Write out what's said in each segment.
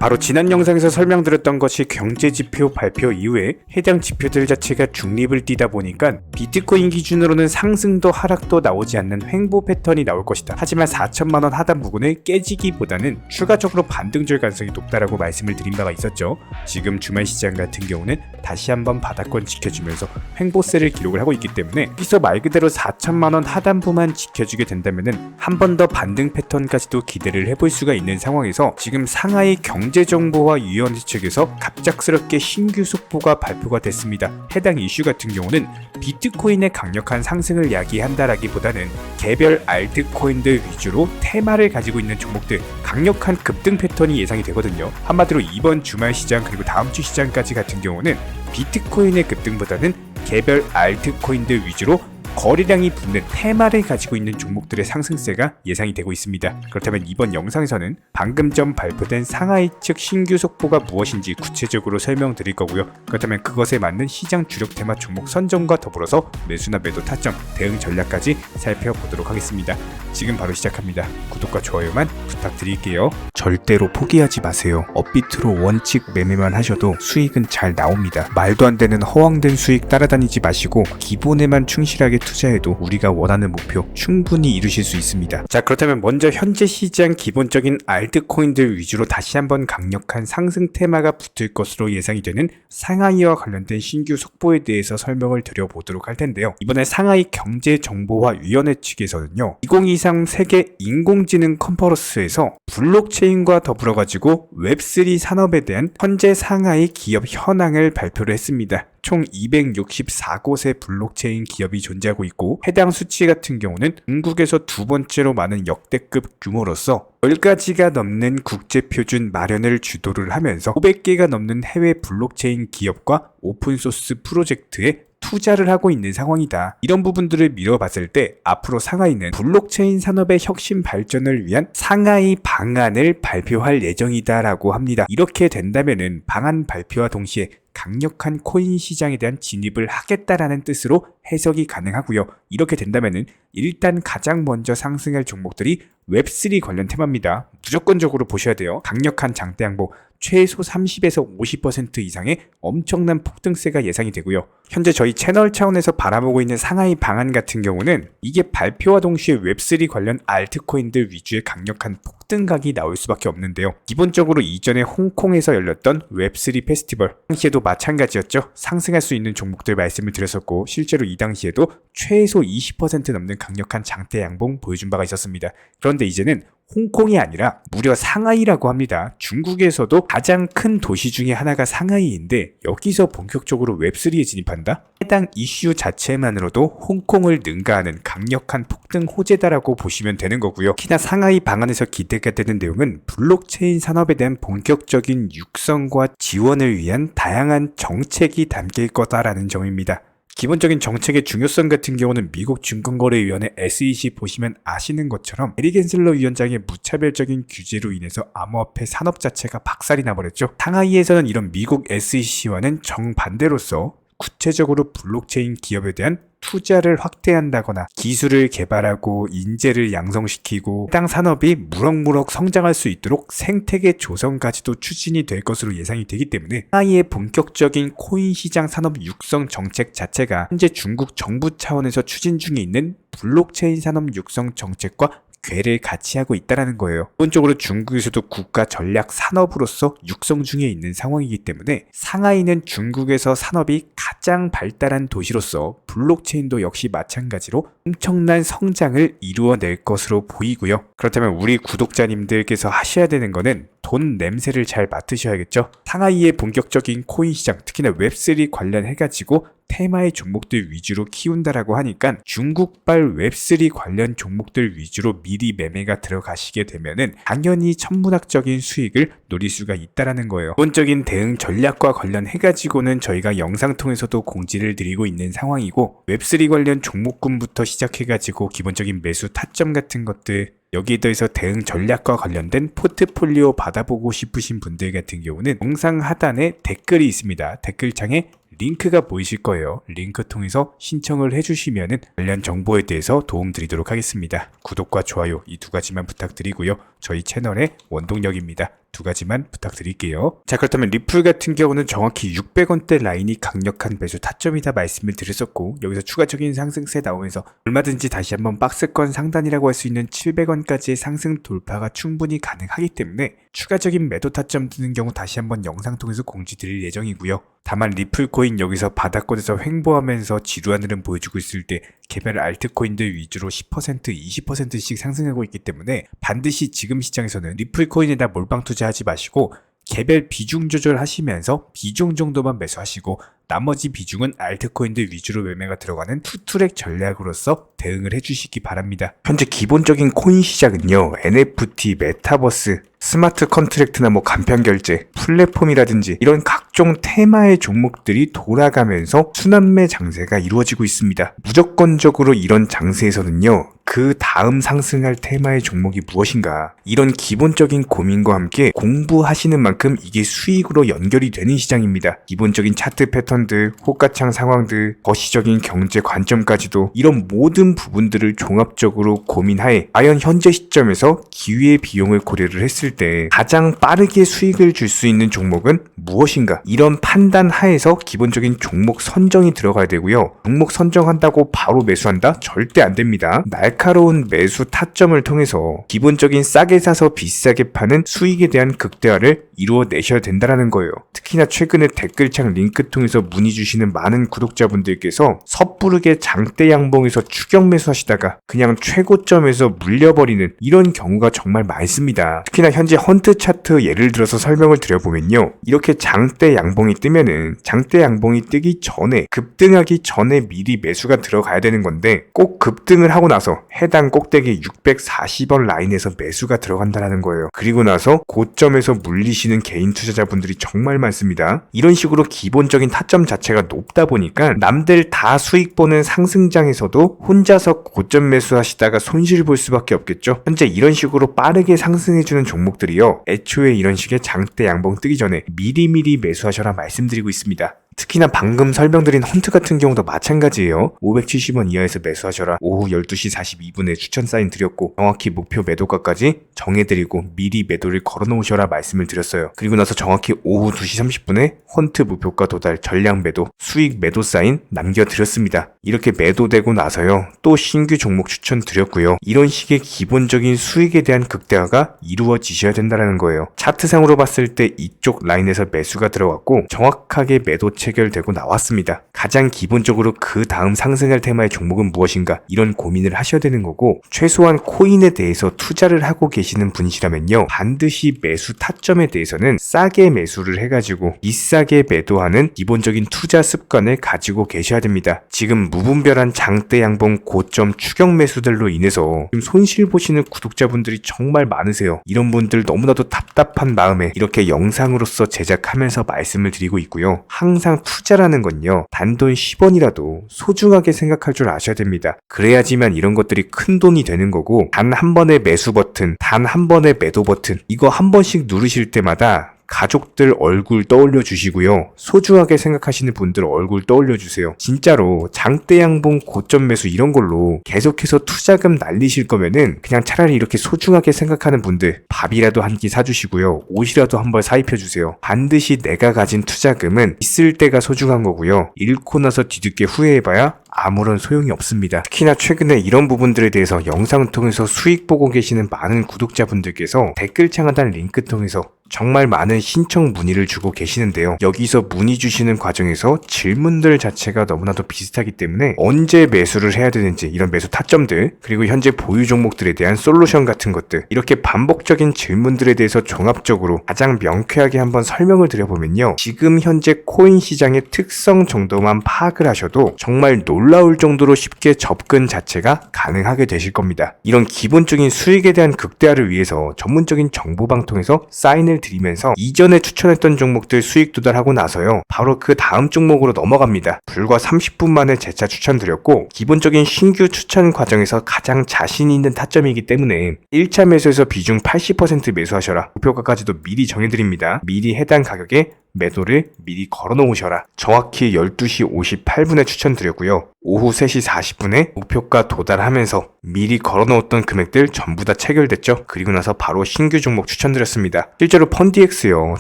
바로 지난 영상에서 설명드렸던 것이 경제지표 발표 이후에 해당 지표들 자체가 중립을 띠다 보니까 비트코인 기준으로는 상승도 하락도 나오지 않는 횡보 패턴이 나올 것이다. 하지만 4천만원 하단 부근을 깨지기보다는 추가적으로 반등줄 가능성이 높다라고 말씀을 드린 바가 있었죠. 지금 주말 시장 같은 경우는 다시 한번 바닥권 지켜주면서 횡보세를 기록을 하고 있기 때문에 여기서 말 그대로 4천만원 하단부만 지켜주게 된다면은 한 번 더 반등 패턴까지도 기대를 해볼 수가 있는 상황에서 지금 상하이 경제정보화위원회 측에서 갑작스럽게 신규 속보가 발표가 됐습니다. 해당 이슈 같은 경우는 비트코인의 강력한 상승을 야기한다라기보다는 개별 알트코인들 위주로 테마를 가지고 있는 종목들 강력한 급등 패턴이 예상이 되거든요. 한마디로 이번 주말 시장 그리고 다음 주 시장까지 같은 경우는 비트코인의 급등보다는 개별 알트코인들 위주로 거래량이 붙는 테마를 가지고 있는 종목들의 상승세가 예상이 되고 있습니다. 그렇다면 이번 영상에서는 방금 전 발표된 상하이 측 신규 속보가 무엇인지 구체적으로 설명드릴 거고요. 그렇다면 그것에 맞는 시장 주력 테마 종목 선정과 더불어서 매수나 매도 타점, 대응 전략까지 살펴보도록 하겠습니다. 지금 바로 시작합니다. 구독과 좋아요만 부탁드릴게요. 절대로 포기하지 마세요. 업비트로 원칙 매매만 하셔도 수익은 잘 나옵니다. 말도 안 되는 허황된 수익 따라다니지 마시고 기본에만 충실하게 투자해도 우리가 원하는 목표 충분히 이루실 수 있습니다. 자, 그렇다면 먼저 현재 시장 기본적인 알트코인들 위주로 다시 한번 강력한 상승 테마가 붙을 것으로 예상이 되는 상하이와 관련된 신규 속보에 대해서 설명을 드려보도록 할 텐데요. 이번에 상하이 경제정보화위원회 측에서는요, 2023 세계 인공지능 컨퍼런스에서 블록체인과 더불어 가지고 웹3 산업에 대한 현재 상하이 기업 현황을 발표를 했습니다. 총 264곳의 블록체인 기업이 존재하고 있고 해당 수치 같은 경우는 중국에서 두 번째로 많은 역대급 규모로서 10가지가 넘는 국제표준 마련을 주도를 하면서 500개가 넘는 해외 블록체인 기업과 오픈소스 프로젝트에 투자를 하고 있는 상황이다. 이런 부분들을 미뤄봤을 때 앞으로 상하이는 블록체인 산업의 혁신 발전을 위한 상하이 방안을 발표할 예정이다 라고 합니다. 이렇게 된다면은 방안 발표와 동시에 강력한 코인 시장에 대한 진입을 하겠다라는 뜻으로 해석이 가능하고요. 이렇게 된다면은 일단 가장 먼저 상승할 종목들이 웹3 관련 테마입니다. 무조건적으로 보셔야 돼요. 강력한 장대 양보 최소 30에서 50% 이상의 엄청난 폭등세가 예상이 되고요. 현재 저희 채널 차원에서 바라보고 있는 상하이 방안 같은 경우는 이게 발표와 동시에 웹3 관련 알트코인들 위주의 강력한 폭등각이 나올 수밖에 없는데요. 기본적으로 이전에 홍콩에서 열렸던 웹3 페스티벌 당시에도 마찬가지였죠. 상승할 수 있는 종목들 말씀을 드렸었고 실제로 이 당시에도 최소 20% 넘는 강력한 장대 양봉 보여준 바가 있었습니다. 그런데 이제는 홍콩이 아니라 무려 상하이라고 합니다. 중국에서도 가장 큰 도시 중에 하나가 상하이인데 여기서 본격적으로 웹3에 진입한다? 해당 이슈 자체만으로도 홍콩을 능가하는 강력한 폭등 호재다라고 보시면 되는 거고요. 특히나 상하이 방안에서 기대가 되는 내용은 블록체인 산업에 대한 본격적인 육성과 지원을 위한 다양한 정책이 담길 거다라는 점입니다. 기본적인 정책의 중요성 같은 경우는 미국 증권거래위원회 SEC 보시면 아시는 것처럼 에리 겐슬러 위원장의 무차별적인 규제로 인해서 암호화폐 산업 자체가 박살이 나버렸죠. 상하이에서는 이런 미국 SEC와는 정반대로서 구체적으로 블록체인 기업에 대한 투자를 확대한다거나 기술을 개발하고 인재를 양성시키고 해당 산업이 무럭무럭 성장할 수 있도록 생태계 조성까지도 추진이 될 것으로 예상이 되기 때문에 상하이의 본격적인 코인 시장 산업 육성 정책 자체가 현재 중국 정부 차원에서 추진 중에 있는 블록체인 산업 육성 정책과 궤를 같이 하고 있다는 거예요. 기본적으로 중국에서도 국가 전략 산업으로서 육성 중에 있는 상황이기 때문에 상하이는 중국에서 산업이 가장 발달한 도시로서 블록체인도 역시 마찬가지로 엄청난 성장을 이루어낼 것으로 보이고요. 그렇다면 우리 구독자님들께서 하셔야 되는 거는 돈 냄새를 잘 맡으셔야겠죠. 상하이의 본격적인 코인 시장, 특히나 웹3 관련해가지고 테마의 종목들 위주로 키운다라고 하니까 중국발 웹3 관련 종목들 위주로 미리 매매가 들어가시게 되면은 당연히 천문학적인 수익을 노릴 수가 있다라는 거예요. 기본적인 대응 전략과 관련해가지고는 저희가 영상 통해서도 공지를 드리고 있는 상황이고 웹3 관련 종목군부터 시작해가지고 기본적인 매수 타점 같은 것들 여기에 더해서 대응 전략과 관련된 포트폴리오 받아보고 싶으신 분들 같은 경우는 영상 하단에 댓글이 있습니다. 댓글창에 링크가 보이실 거예요. 링크 통해서 신청을 해주시면 관련 정보에 대해서 도움 드리도록 하겠습니다. 구독과 좋아요 이 두 가지만 부탁드리고요. 저희 채널의 원동력입니다. 두 가지만 부탁드릴게요. 자, 그렇다면 리플 같은 경우는 정확히 600원대 라인이 강력한 매수 타점이다 말씀을 드렸었고, 여기서 추가적인 상승세 나오면서 얼마든지 다시 한번 박스권 상단이라고 할 수 있는 700원까지의 상승 돌파가 충분히 가능하기 때문에 추가적인 매도 타점 드는 경우 다시 한번 영상 통해서 공지 드릴 예정이고요. 다만 리플코인 여기서 바닥권에서 횡보하면서 지루한 흐름 보여주고 있을 때 개별 알트코인들 위주로 10%, 20%씩 상승하고 있기 때문에 반드시 지금 시장에서는 리플코인에다 몰빵 투자하지 마시고 개별 비중 조절하시면서 비중 정도만 매수하시고 나머지 비중은 알트코인들 위주로 매매가 들어가는 투트랙 전략으로서 대응을 해주시기 바랍니다. 현재 기본적인 코인 시장은요, NFT, 메타버스, 스마트 컨트랙트나 간편결제, 플랫폼이라든지 이런 각종 테마의 종목들이 돌아가면서 순환매 장세가 이루어지고 있습니다. 무조건적으로 이런 장세에서는요, 그 다음 상승할 테마의 종목이 무엇인가, 이런 기본적인 고민과 함께 공부하시는 만큼 이게 수익으로 연결이 되는 시장입니다. 기본적인 차트 패턴들, 호가창 상황들, 거시적인 경제 관점까지도 이런 모든 부분들을 종합적으로 고민하에 과연 현재 시점에서 기회의 비용을 고려를 했을 때 가장 빠르게 수익을 줄 수 있는 종목은 무엇인가, 이런 판단 하에서 기본적인 종목 선정이 들어가야 되고요. 종목 선정한다고 바로 매수한다? 절대 안 됩니다. 날카로운 매수 타점을 통해서 기본적인 싸게 사서 비싸게 파는 수익에 대한 극대화를 이루어내셔야 된다는 거예요. 특히나 최근에 댓글창 링크 통해서 문의 주시는 많은 구독자분들께서 섣부르게 장대 양봉에서 추격 매수하시다가 그냥 최고점에서 물려버리는 이런 경우가 정말 많습니다. 특히나 현재 헌트 차트 예를 들어서 설명을 드려보면요, 이렇게 장대 양봉이 뜨면은 장대 양봉이 뜨기 전에, 급등하기 전에 미리 매수가 들어가야 되는 건데 꼭 급등을 하고 나서 해당 꼭대기 640원 라인에서 매수가 들어간다는 거예요. 그리고 나서 고점에서 물리시는 개인 투자자분들이 정말 많습니다. 이런 식으로 기본적인 타점 자체가 높다 보니까 남들 다 수익 보는 상승장에서도 혼자서 고점 매수하시다가 손실 볼 수밖에 없겠죠. 현재 이런 식으로 빠르게 상승해주는 종목들이요, 애초에 이런 식의 장대 양봉 뜨기 전에 미리미리 매수하셔라 말씀드리고 있습니다. 특히나 방금 설명드린 헌트 같은 경우도 마찬가지예요. 570원 이하에서 매수하셔라. 오후 12시 42분에 추천 사인 드렸고 정확히 목표 매도가까지 정해드리고 미리 매도를 걸어놓으셔라 말씀을 드렸어요. 그리고 나서 정확히 오후 2시 30분에 헌트 목표가 도달 전량 매도, 수익 매도 사인 남겨드렸습니다. 이렇게 매도되고 나서요, 또 신규 종목 추천 드렸고요. 이런 식의 기본적인 수익에 대한 극대화가 이루어지셔야 된다는 거예요. 차트상으로 봤을 때 이쪽 라인에서 매수가 들어갔고 정확하게 매도 체결되고 나왔습니다. 가장 기본적으로 그 다음 상승할 테마의 종목은 무엇인가, 이런 고민을 하셔야 되는 거고, 최소한 코인에 대해서 투자를 하고 계시는 분이시라면요, 반드시 매수 타점에 대해서는 싸게 매수를 해가지고 비싸게 매도하는 기본적인 투자 습관을 가지고 계셔야 됩니다. 지금 무분별한 장대 양봉 고점 추격 매수들로 인해서 지금 손실 보시는 구독자분들이 정말 많으세요. 이런 분들 너무나도 답답한 마음에 이렇게 영상으로서 제작하면서 말씀을 드리고 있고요. 항상 투자라는 건요, 단돈 10원이라도 소중하게 생각할 줄 아셔야 됩니다. 그래야지만 이런 것들이 큰 돈이 되는 거고, 단 한 번의 매수 버튼, 단 한 번의 매도 버튼, 이거 한 번씩 누르실 때마다 가족들 얼굴 떠올려 주시고요, 소중하게 생각하시는 분들 얼굴 떠올려 주세요. 진짜로 장대 양봉 고점 매수 이런 걸로 계속해서 투자금 날리실 거면은 그냥 차라리 이렇게 소중하게 생각하는 분들 밥이라도 한 끼 사주시고요, 옷이라도 한 벌 사입혀 주세요. 반드시 내가 가진 투자금은 있을 때가 소중한 거고요, 잃고 나서 뒤늦게 후회해봐야 아무런 소용이 없습니다. 특히나 최근에 이런 부분들에 대해서 영상을 통해서 수익 보고 계시는 많은 구독자분들께서 댓글창 하단 링크 통해서 정말 많은 신청 문의를 주고 계시는데요. 여기서 문의 주시는 과정에서 질문들 자체가 너무나도 비슷하기 때문에 언제 매수를 해야 되는지, 이런 매수 타점들, 그리고 현재 보유 종목들에 대한 솔루션 같은 것들, 이렇게 반복적인 질문들에 대해서 종합적으로 가장 명쾌하게 한번 설명을 드려보면요, 지금 현재 코인 시장의 특성 정도만 파악을 하셔도 정말 놀라울 정도로 쉽게 접근 자체가 가능하게 되실 겁니다. 이런 기본적인 수익에 대한 극대화를 위해서 전문적인 정보방 통해서 사인을 드리면서 이전에 추천했던 종목들 수익 도달하고 나서요, 바로 그 다음 종목으로 넘어갑니다. 불과 30분 만에 재차 추천드렸고, 기본적인 신규 추천 과정에서 가장 자신 있는 타점이기 때문에 1차 매수에서 비중 80% 매수하셔라, 목표가까지도 미리 정해드립니다. 미리 해당 가격에 매도를 미리 걸어 놓으셔라. 정확히 12시 58분에 추천드렸고요. 오후 3시 40분에 목표가 도달하면서 미리 걸어놓았던 금액들 전부 다 체결됐죠. 그리고 나서 바로 신규 종목 추천드렸습니다. 실제로 펀디엑스요,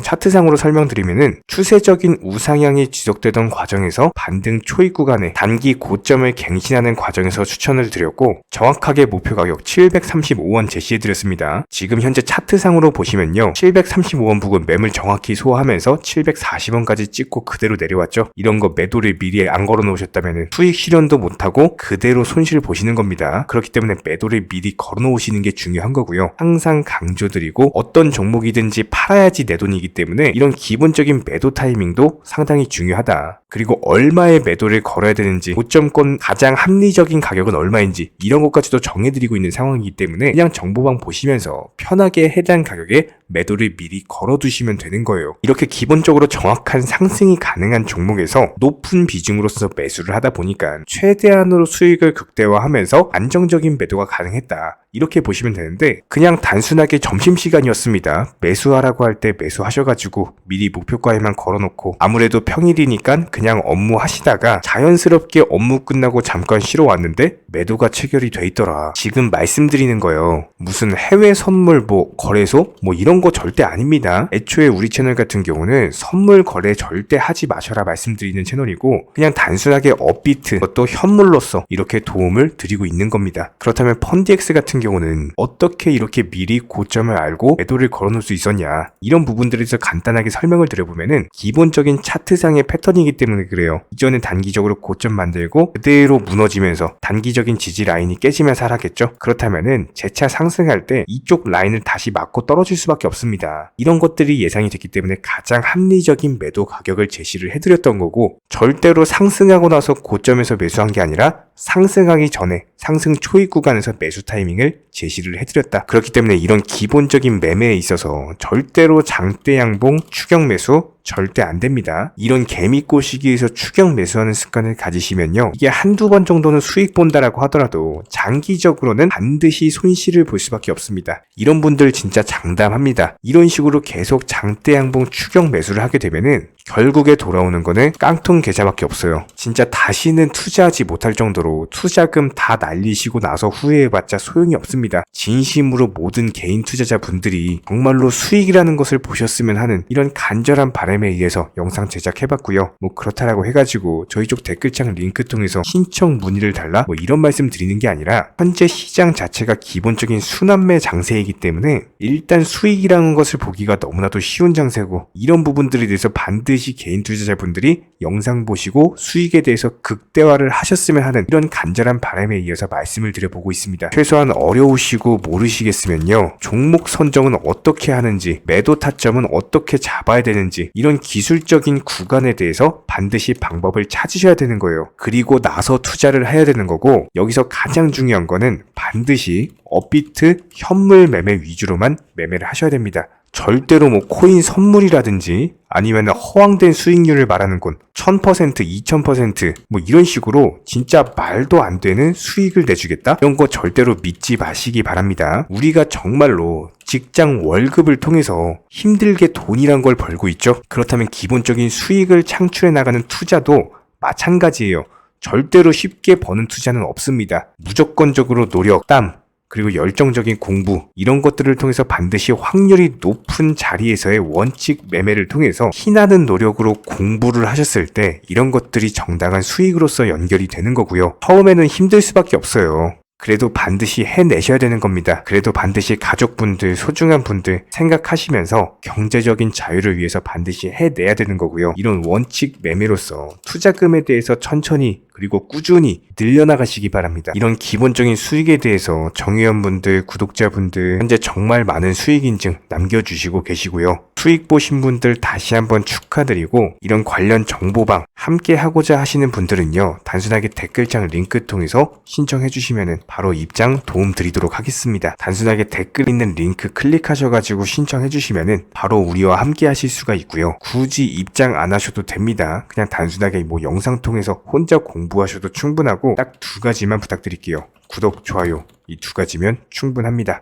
차트상으로 설명드리면은 추세적인 우상향이 지속되던 과정에서 반등 초입 구간에 단기 고점을 갱신하는 과정에서 추천을 드렸고, 정확하게 목표 가격 735원 제시해드렸습니다. 지금 현재 차트상으로 보시면요, 735원 부근 매물 정확히 소화하면서 740원까지 찍고 그대로 내려왔죠. 이런 거 매도를 미리 안 걸어 놓으셨다면 수익 실현도 못하고 그대로 손실 보시는 겁니다. 그렇기 때문에 매도를 미리 걸어 놓으시는 게 중요한 거고요. 항상 강조드리고, 어떤 종목이든지 팔아야지 내 돈이기 때문에 이런 기본적인 매도 타이밍도 상당히 중요하다. 그리고 얼마의 매도를 걸어야 되는지, 고점권 가장 합리적인 가격은 얼마인지 이런 것까지도 정해드리고 있는 상황이기 때문에 그냥 정보방 보시면서 편하게 해당 가격에 매도를 미리 걸어두시면 되는 거예요. 이렇게 기본적으로 정확한 상승이 가능한 종목에서 높은 비중으로서 매수를 하다 보니까 최대한으로 수익을 극대화하면서 안정적인 매도가 가능했다. 이렇게 보시면 되는데, 그냥 단순하게 점심시간이었습니다, 매수하라고 할 때 매수하셔가지고 미리 목표가에만 걸어놓고 아무래도 평일이니까 그냥 업무 하시다가 자연스럽게 업무 끝나고 잠깐 쉬러 왔는데 매도가 체결이 돼 있더라. 지금 말씀드리는 거예요, 무슨 해외 선물 거래소 이런 거 절대 아닙니다. 애초에 우리 채널 같은 경우는 선물 거래 절대 하지 마셔라 말씀드리는 채널이고, 그냥 단순하게 업비트, 그것도 현물로서 이렇게 도움을 드리고 있는 겁니다. 그렇다면 펀디엑스 같은 경우는 어떻게 이렇게 미리 고점을 알고 매도를 걸어놓을 수 있었냐, 이런 부분들에 대해서 간단하게 설명을 드려보면은, 기본적인 차트상의 패턴이기 때문에 그래요. 이전에 단기적으로 고점 만들고 그대로 무너지면서 단기적인 지지 라인이 깨지면서 하락했죠. 그렇다면은 재차 상승할 때 이쪽 라인을 다시 맞고 떨어질 수밖에 없습니다. 이런 것들이 예상이 됐기 때문에 가장 합리적인 매도 가격을 제시를 해드렸던 거고, 절대로 상승하고 나서 고점에서 매수한 게 아니라 상승하기 전에 상승 초입 구간에서 매수 타이밍을 제시를 해드렸다. 그렇기 때문에 이런 기본적인 매매에 있어서 절대로 장대 양봉 추격 매수 절대 안 됩니다. 이런 개미꼬 시기에서 추격 매수하는 습관을 가지시면요, 이게 한두 번 정도는 수익 본다라고 하더라도 장기적으로는 반드시 손실을 볼 수밖에 없습니다. 이런 분들 진짜 장담합니다. 이런 식으로 계속 장대 양봉 추격 매수를 하게 되면은 결국에 돌아오는 거는 깡통 계좌밖에 없어요. 진짜 다시는 투자하지 못할 정도로 투자금 다 날리시고 나서 후회해봤자 소용이 없습니다. 진심으로 모든 개인 투자자분들이 정말로 수익이라는 것을 보셨으면 하는 이런 간절한 바람에 의해서 영상 제작해봤고요. 그렇다라고 해가지고 저희 쪽 댓글창 링크 통해서 신청 문의를 달라 이런 말씀 드리는 게 아니라, 현재 시장 자체가 기본적인 순환매 장세이기 때문에 일단 수익이라는 것을 보기가 너무나도 쉬운 장세고, 이런 부분들에 대해서 반드시 개인 투자자분들이 영상 보시고 수익에 대해서 극대화를 하셨으면 하는 이런 간절한 바람에 이어서 말씀을 드려보고 있습니다. 최소한 어려우시고 모르시겠으면요, 종목 선정은 어떻게 하는지, 매도 타점은 어떻게 잡아야 되는지, 이런 기술적인 구간에 대해서 반드시 방법을 찾으셔야 되는 거예요. 그리고 나서 투자를 해야 되는 거고, 여기서 가장 중요한 거는 반드시 업비트 현물 매매 위주로만 매매를 하셔야 됩니다. 절대로 코인 선물이라든지 아니면 허황된 수익률을 말하는 건 1000%, 2000% 이런 식으로 진짜 말도 안 되는 수익을 내주겠다? 이런 거 절대로 믿지 마시기 바랍니다. 우리가 정말로 직장 월급을 통해서 힘들게 돈이란 걸 벌고 있죠. 그렇다면 기본적인 수익을 창출해 나가는 투자도 마찬가지예요. 절대로 쉽게 버는 투자는 없습니다. 무조건적으로 노력, 땀, 그리고 열정적인 공부, 이런 것들을 통해서 반드시 확률이 높은 자리에서의 원칙 매매를 통해서 피나는 노력으로 공부를 하셨을 때 이런 것들이 정당한 수익으로서 연결이 되는 거고요. 처음에는 힘들 수밖에 없어요. 그래도 반드시 해내셔야 되는 겁니다. 그래도 반드시 가족분들, 소중한 분들 생각하시면서 경제적인 자유를 위해서 반드시 해내야 되는 거고요. 이런 원칙 매매로서 투자금에 대해서 천천히 그리고 꾸준히 늘려나가시기 바랍니다. 이런 기본적인 수익에 대해서 정의원분들, 구독자분들 현재 정말 많은 수익 인증 남겨주시고 계시고요. 수익 보신 분들 다시 한번 축하드리고, 이런 관련 정보방 함께 하고자 하시는 분들은요, 단순하게 댓글창 링크 통해서 신청해 주시면 바로 입장 도움 드리도록 하겠습니다. 단순하게 댓글 있는 링크 클릭하셔가지고 신청해 주시면 바로 우리와 함께 하실 수가 있고요. 굳이 입장 안 하셔도 됩니다. 그냥 단순하게 영상 통해서 혼자 공부하셔도 충분하고 딱 두 가지만 부탁드릴게요. 구독, 좋아요, 이 두 가지면 충분합니다.